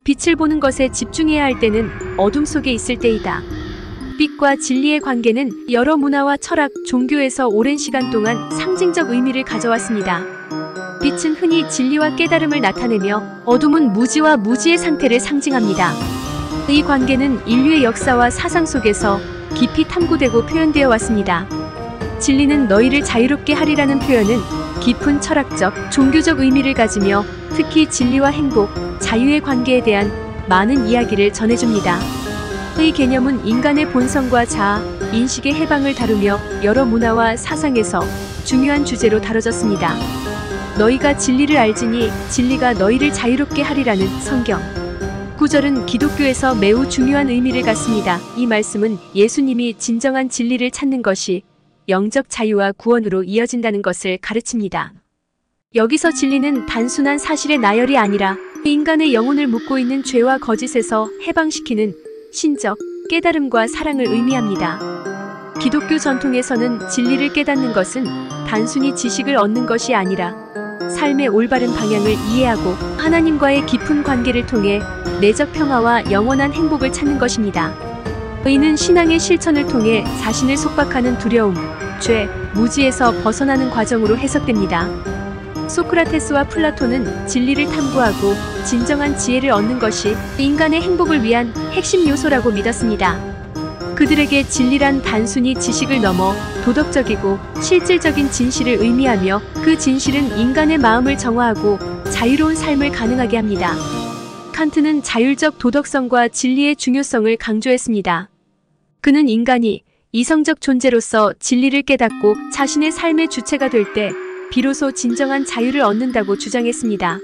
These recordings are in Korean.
빛을 보는 것에 집중해야 할 때는 어둠 속에 있을 때이다. 빛과 진리의 관계는 여러 문화와 철학, 종교에서 오랜 시간 동안 상징적 의미를 가져왔습니다. 빛은 흔히 진리와 깨달음을 나타내며 어둠은 무지와 무지의 상태를 상징합니다. 이 관계는 인류의 역사와 사상 속에서 깊이 탐구되고 표현되어 왔습니다. 진리는 너희를 자유롭게 하리라는 표현은 깊은 철학적, 종교적 의미를 가지며 특히 진리와 행복, 자유의 관계에 대한 많은 이야기를 전해줍니다. 이 개념은 인간의 본성과 자아, 인식의 해방을 다루며 여러 문화와 사상에서 중요한 주제로 다뤄졌습니다. 너희가 진리를 알지니 진리가 너희를 자유롭게 하리라는 성경 구절은 기독교에서 매우 중요한 의미를 갖습니다. 이 말씀은 예수님이 진정한 진리를 찾는 것이 영적 자유와 구원으로 이어진다는 것을 가르칩니다. 여기서 진리는 단순한 사실의 나열이 아니라 인간의 영혼을 묶고 있는 죄와 거짓에서 해방시키는 신적 깨달음과 사랑을 의미합니다. 기독교 전통에서는 진리를 깨닫는 것은 단순히 지식을 얻는 것이 아니라 삶의 올바른 방향을 이해하고 하나님과의 깊은 관계를 통해 내적 평화와 영원한 행복을 찾는 것입니다. 의는 신앙의 실천을 통해 자신을 속박하는 두려움, 죄, 무지에서 벗어나는 과정으로 해석됩니다. 소크라테스와 플라톤은 진리를 탐구하고 진정한 지혜를 얻는 것이 인간의 행복을 위한 핵심 요소라고 믿었습니다. 그들에게 진리란 단순히 지식을 넘어 도덕적이고 실질적인 진실을 의미하며 그 진실은 인간의 마음을 정화하고 자유로운 삶을 가능하게 합니다. 칸트는 자율적 도덕성과 진리의 중요성을 강조했습니다. 그는 인간이 이성적 존재로서 진리를 깨닫고 자신의 삶의 주체가 될 때 비로소 진정한 자유를 얻는다고 주장했습니다.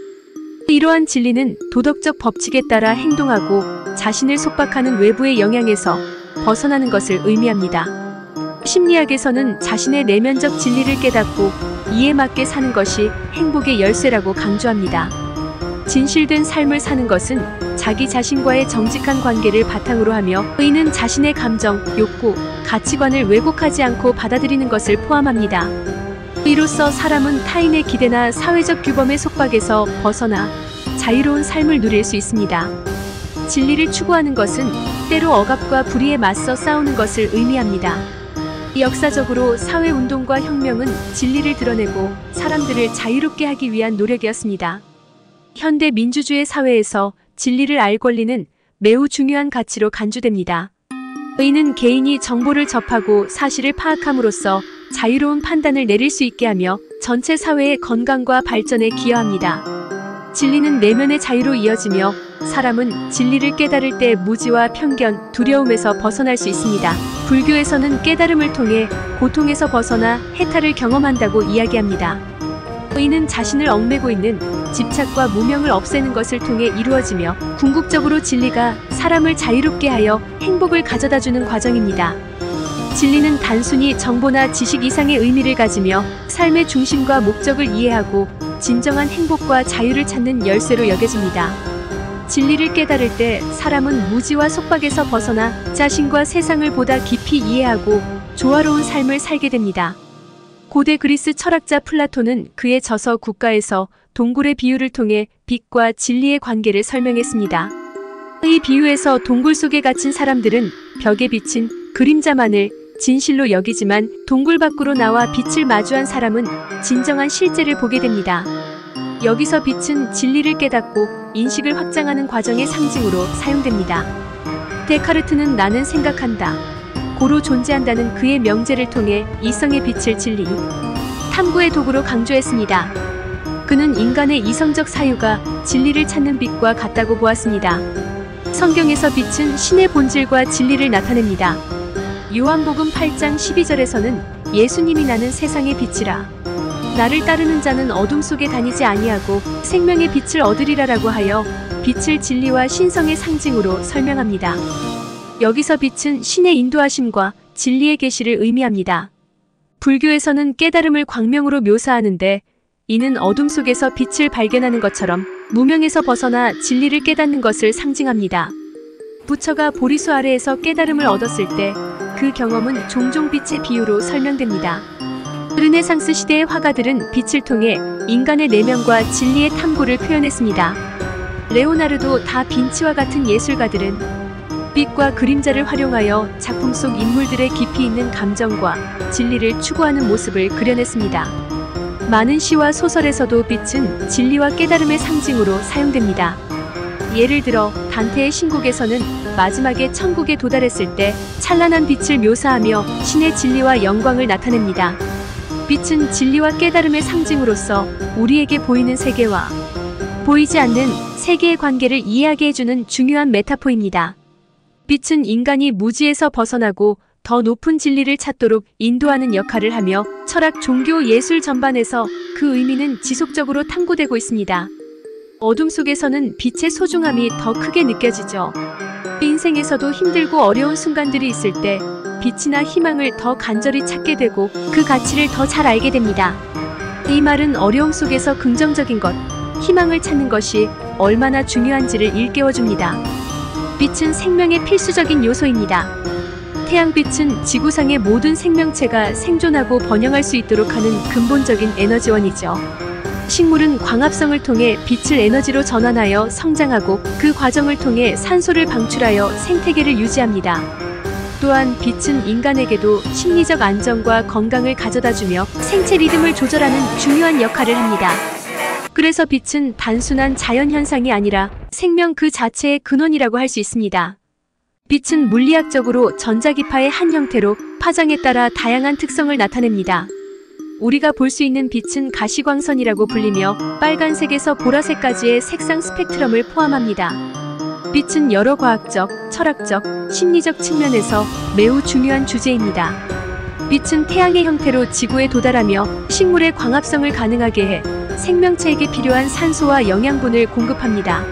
이러한 진리는 도덕적 법칙에 따라 행동하고 자신을 속박하는 외부의 영향에서 벗어나는 것을 의미합니다. 심리학에서는 자신의 내면적 진리를 깨닫고 이에 맞게 사는 것이 행복의 열쇠라고 강조합니다. 진실된 삶을 사는 것은 자기 자신과의 정직한 관계를 바탕으로 하며 의는 자신의 감정, 욕구, 가치관을 왜곡하지 않고 받아들이는 것을 포함합니다. 이로써 사람은 타인의 기대나 사회적 규범의 속박에서 벗어나 자유로운 삶을 누릴 수 있습니다. 진리를 추구하는 것은 때로 억압과 불의에 맞서 싸우는 것을 의미합니다. 역사적으로 사회운동과 혁명은 진리를 드러내고 사람들을 자유롭게 하기 위한 노력이었습니다. 현대 민주주의 사회에서 진리를 알 권리는 매우 중요한 가치로 간주됩니다. 의는 개인이 정보를 접하고 사실을 파악함으로써 자유로운 판단을 내릴 수 있게 하며 전체 사회의 건강과 발전에 기여합니다. 진리는 내면의 자유로 이어지며 사람은 진리를 깨달을 때 무지와 편견, 두려움에서 벗어날 수 있습니다. 불교에서는 깨달음을 통해 고통에서 벗어나 해탈을 경험한다고 이야기합니다. 의는 자신을 얽매고 있는 집착과 무명을 없애는 것을 통해 이루어지며 궁극적으로 진리가 사람을 자유롭게 하여 행복을 가져다주는 과정입니다. 진리는 단순히 정보나 지식 이상의 의미를 가지며 삶의 중심과 목적을 이해하고 진정한 행복과 자유를 찾는 열쇠로 여겨집니다. 진리를 깨달을 때 사람은 무지와 속박에서 벗어나 자신과 세상을 보다 깊이 이해하고 조화로운 삶을 살게 됩니다. 고대 그리스 철학자 플라톤은 그의 저서 국가에서 동굴의 비유를 통해 빛과 진리의 관계를 설명했습니다. 이 비유에서 동굴 속에 갇힌 사람들은 벽에 비친 그림자만을 진실로 여기지만 동굴 밖으로 나와 빛을 마주한 사람은 진정한 실제를 보게 됩니다. 여기서 빛은 진리를 깨닫고 인식을 확장하는 과정의 상징으로 사용됩니다. 데카르트는 나는 생각한다, 고로 존재한다는 그의 명제를 통해 이성의 빛을 진리, 탐구의 도구로 강조했습니다. 그는 인간의 이성적 사유가 진리를 찾는 빛과 같다고 보았습니다. 성경에서 빛은 신의 본질과 진리를 나타냅니다. 요한복음 8장 12절에서는 예수님이 나는 세상의 빛이라, 나를 따르는 자는 어둠 속에 다니지 아니하고 생명의 빛을 얻으리라라고 하여 빛을 진리와 신성의 상징으로 설명합니다. 여기서 빛은 신의 인도하심과 진리의 계시를 의미합니다. 불교에서는 깨달음을 광명으로 묘사하는데 이는 어둠 속에서 빛을 발견하는 것처럼 무명에서 벗어나 진리를 깨닫는 것을 상징합니다. 부처가 보리수 아래에서 깨달음을 얻었을 때 그 경험은 종종 빛의 비유로 설명됩니다. 르네상스 시대의 화가들은 빛을 통해 인간의 내면과 진리의 탐구를 표현했습니다. 레오나르도 다 빈치와 같은 예술가들은 빛과 그림자를 활용하여 작품 속 인물들의 깊이 있는 감정과 진리를 추구하는 모습을 그려냈습니다. 많은 시와 소설에서도 빛은 진리와 깨달음의 상징으로 사용됩니다. 예를 들어 단테의 신곡에서는 마지막에 천국에 도달했을 때 찬란한 빛을 묘사하며 신의 진리와 영광을 나타냅니다. 빛은 진리와 깨달음의 상징으로서 우리에게 보이는 세계와 보이지 않는 세계의 관계를 이해하게 해주는 중요한 메타포입니다. 빛은 인간이 무지에서 벗어나고 더 높은 진리를 찾도록 인도하는 역할을 하며 철학, 종교, 예술 전반에서 그 의미는 지속적으로 탐구되고 있습니다. 어둠 속에서는 빛의 소중함이 더 크게 느껴지죠. 인생에서도 힘들고 어려운 순간들이 있을 때 빛이나 희망을 더 간절히 찾게 되고 그 가치를 더 잘 알게 됩니다. 이 말은 어려움 속에서 긍정적인 것, 희망을 찾는 것이 얼마나 중요한지를 일깨워줍니다. 빛은 생명의 필수적인 요소입니다. 태양빛은 지구상의 모든 생명체가 생존하고 번영할 수 있도록 하는 근본적인 에너지원이죠. 식물은 광합성을 통해 빛을 에너지로 전환하여 성장하고 그 과정을 통해 산소를 방출하여 생태계를 유지합니다. 또한 빛은 인간에게도 심리적 안정과 건강을 가져다주며 생체 리듬을 조절하는 중요한 역할을 합니다. 그래서 빛은 단순한 자연현상이 아니라 생명 그 자체의 근원이라고 할 수 있습니다. 빛은 물리학적으로 전자기파의 한 형태로 파장에 따라 다양한 특성을 나타냅니다. 우리가 볼 수 있는 빛은 가시광선이라고 불리며 빨간색에서 보라색까지의 색상 스펙트럼을 포함합니다. 빛은 여러 과학적, 철학적, 심리적 측면에서 매우 중요한 주제입니다. 빛은 태양의 형태로 지구에 도달하며 식물의 광합성을 가능하게 해 생명체에게 필요한 산소와 영양분을 공급합니다.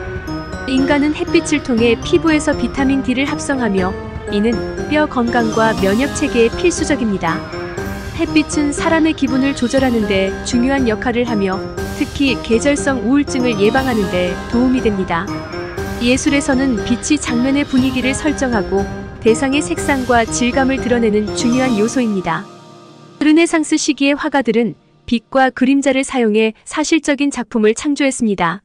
인간은 햇빛을 통해 피부에서 비타민 D를 합성하며 이는 뼈 건강과 면역 체계에 필수적입니다. 햇빛은 사람의 기분을 조절하는 데 중요한 역할을 하며 특히 계절성 우울증을 예방하는 데 도움이 됩니다. 예술에서는 빛이 장면의 분위기를 설정하고 대상의 색상과 질감을 드러내는 중요한 요소입니다. 르네상스 시기의 화가들은 빛과 그림자를 사용해 사실적인 작품을 창조했습니다.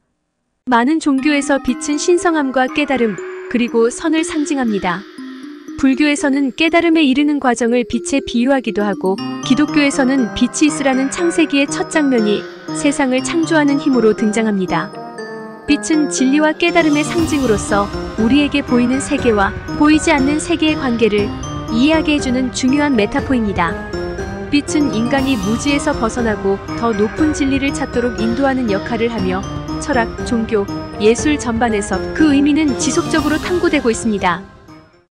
많은 종교에서 빛은 신성함과 깨달음, 그리고 선을 상징합니다. 불교에서는 깨달음에 이르는 과정을 빛에 비유하기도 하고 기독교에서는 빛이 있으라는 창세기의 첫 장면이 세상을 창조하는 힘으로 등장합니다. 빛은 진리와 깨달음의 상징으로서 우리에게 보이는 세계와 보이지 않는 세계의 관계를 이해하게 해주는 중요한 메타포입니다. 빛은 인간이 무지에서 벗어나고 더 높은 진리를 찾도록 인도하는 역할을 하며 철학, 종교, 예술 전반에서 그 의미는 지속적으로 탐구되고 있습니다.